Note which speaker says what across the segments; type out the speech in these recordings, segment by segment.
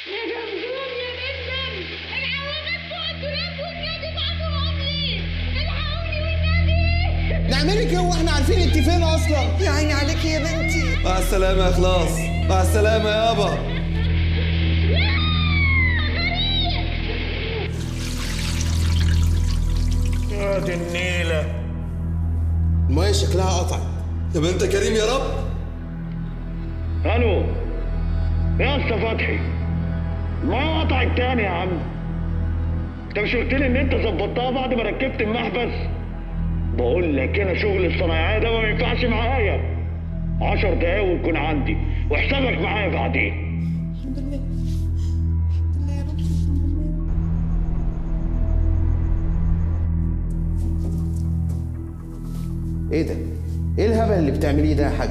Speaker 1: يا جمجوم يا بسم، العوامات فوق الدولاب والنبي بعتوهم لي، الحقوني والنبي.
Speaker 2: نعمل لك ايه واحنا عارفين انت فين اصلا؟
Speaker 3: يا عيني عليك يا بنتي.
Speaker 4: مع السلامة يا إخلاص، مع السلامة يابا.
Speaker 5: يا دي النيلة،
Speaker 2: المايه شكلها قطعت.
Speaker 4: طب أنت كريم يا رب.
Speaker 5: الو يا اسطى فتحي، ما قطعت تاني يا عم. انت مش قلت لي ان انت ظبطتها بعد ما ركبت المحبس؟ بقول لك انا شغل الصنايعيه ده ما ينفعش معايا. 10 دقايق وتكون عندي وحسابك معايا بعدين.
Speaker 2: ايه ده؟ ايه الهبل اللي بتعمليه ده يا حاج؟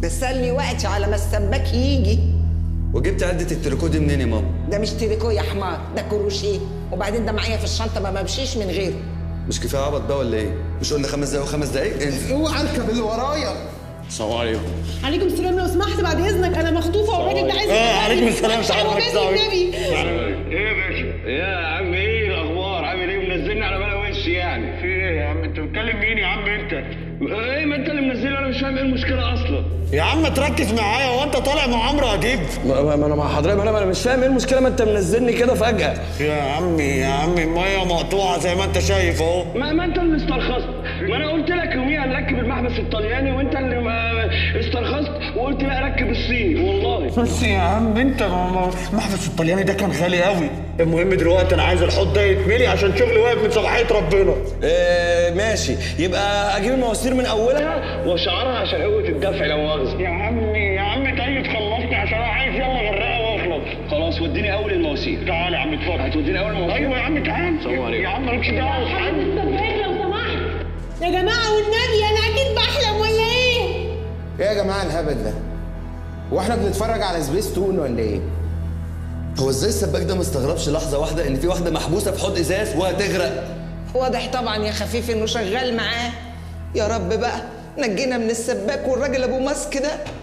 Speaker 3: بسلي وقتي على ما السباك يجي.
Speaker 4: وجبت عدة التريكو دي منين يا ماما؟
Speaker 3: ده مش تريكو يا حمار، ده كروشيه، وبعدين ده معايا في الشنطه ما بمشيش من غيره.
Speaker 4: مش كفاية عبط بقى ولا إيه؟ مش قلنا 5 دقايق و5 دقايق؟ انزل.
Speaker 2: اوعى اركب اللي ورايا.
Speaker 5: السلام عليكم.
Speaker 6: عليكم السلام، لو سمحت بعد اذنك انا مخطوفه والراجل ده عايز
Speaker 5: عليكم السلام.
Speaker 6: النبي.
Speaker 5: ايه يا باشا؟ يا عم ايه الاخبار؟ عامل ايه؟ منزلني على بلا وش يعني؟ في ايه يا عم؟ انت بتكلم مين يا عم انت؟ ايه ما انت اللي منزلني، انا مش فاهم ايه المشكله اصلا. يا عم تركز معايا، هو انت طالع مع عمرو اديب؟
Speaker 7: ما انا مع حضرتك، انا مش فاهم ايه المشكله، ما انت منزلني كده فجاه.
Speaker 5: يا عمي الميه مقطوعه زي ما انت شايف اهو. ما انت اللي استرخصت، ما انا قلت لك يوميها نركب المحبس الطلياني وانت اللي ما استرخصت وقلت لا ركب الصيني والله. بس يا عم انت المحبس الطلياني ده كان غالي قوي. المهم دلوقتي انا عايز الحوض ده يتملي عشان شغلي واقف من صباحيه ربنا.
Speaker 7: ماشي، يبقى اجيب المواسير من اولها
Speaker 5: وشعرها عشان قوه الدفع لا مؤاخذه. يا عم طيب خلصني عشان انا عايز يلا غرقه واخلص. خلاص وديني اول المواسير. تعالى يا عم اتفضل. هتوديني اول المواسير؟ ايوه يا عم تعالى. السلام عليكم. يا عم مالكش دعوه.
Speaker 1: حضرة السباك لو سمحت.
Speaker 6: يا جماعه والنبي انا اكيد بحلم ولا ايه؟
Speaker 2: ايه يا جماعه الهبل ده؟ هو احنا بنتفرج على سبيس تون ولا ايه؟
Speaker 4: هو إزاي السباك ده ما استغربش لحظة واحدة إن في واحدة محبوسة في حوض إزاز وهتغرق؟
Speaker 3: واضح طبعا يا خفيف انه شغال معاه. يا رب بقى نجينا من السباك والراجل ابو ماسك ده.